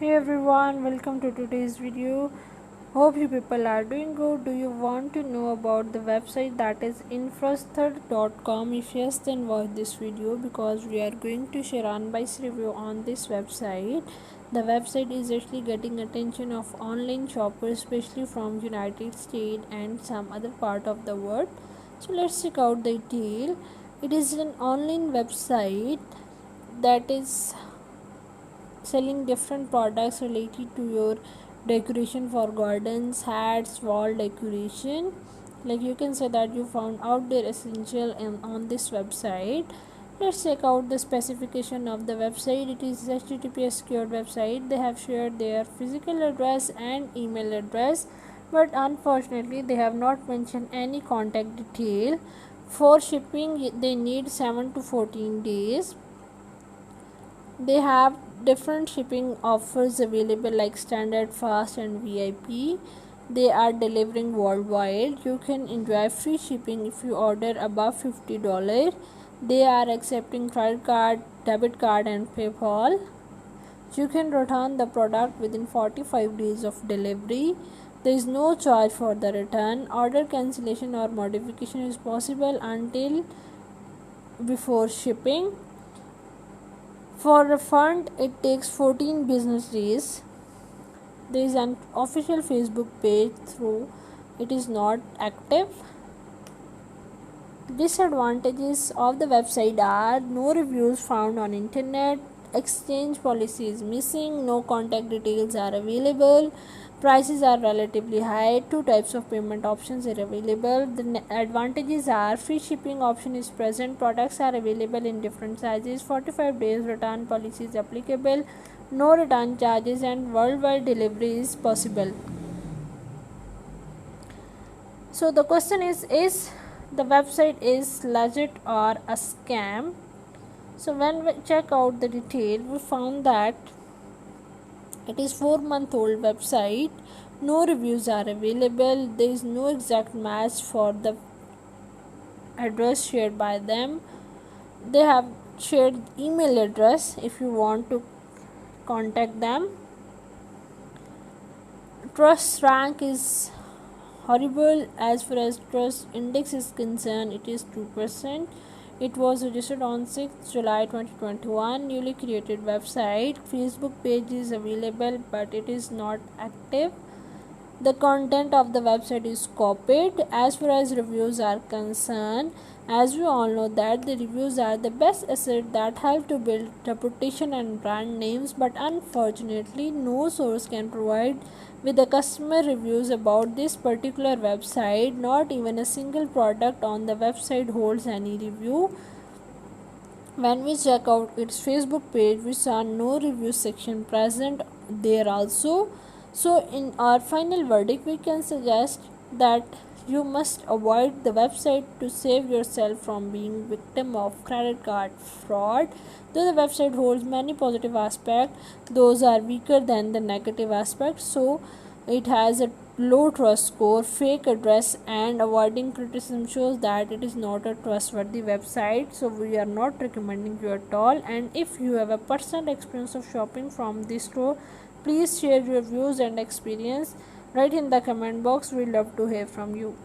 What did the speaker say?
Hey everyone, welcome to today's video. Hope you people are doing good. Do you want to know about the website that is infrasthud.com? If yes, then watch this video because we are going to share unbiased review on this website. The website is actually getting attention of online shoppers, especially from United States and some other part of the world. So let's check out the detail. It is an online website that is selling different products related to your decoration for gardens, hats, wall decoration. Like you can say that you found outdoor essential on this website. Let's check out the specification of the website. It is HTTPS secured website. They have shared their physical address and email address, but unfortunately they have not mentioned any contact detail. For shipping they need 7 to 14 days. They have different shipping offers available like standard, fast and VIP. They are delivering worldwide. You can enjoy free shipping if you order above $50. They are accepting credit card, debit card and PayPal. You can return the product within 45 days of delivery. There is no charge for the return. Order cancellation or modification is possible until before shipping. For refund, it takes 14 business days. There is an official Facebook page, through it is not active. Disadvantages of the website are no reviews found on internet, exchange policy is missing, no contact details are available, prices are relatively high, 2 types of payment options are available. The advantages are free shipping option is present, products are available in different sizes, 45 days return policy is applicable, no return charges and worldwide delivery is possible. So the question is the website is legit or a scam? So when we check out the detail, we found that it is 4-month-old website. No reviews are available. There is no exact match for the address shared by them. They have shared email address if you want to contact them. Trust rank is horrible. As far as trust index is concerned, it is 2%. It was registered on 6th July 2021. Newly created website. Facebook page is available but it is not active. The content of the website is copied. As far as reviews are concerned, as we all know that the reviews are the best asset that help to build reputation and brand names, but unfortunately no source can provide with the customer reviews about this particular website. Not even a single product on the website holds any review. When we check out its Facebook page, we saw no review section present there also. So in our final verdict, we can suggest that you must avoid the website to save yourself from being victim of credit card fraud. Though the website holds many positive aspects, those are weaker than the negative aspects. So it has a low trust score, fake address and avoiding criticism shows that it is not a trustworthy website. So we are not recommending you at all. And if you have a personal experience of shopping from this store, please share your views and experience right in the comment box. We love to hear from you.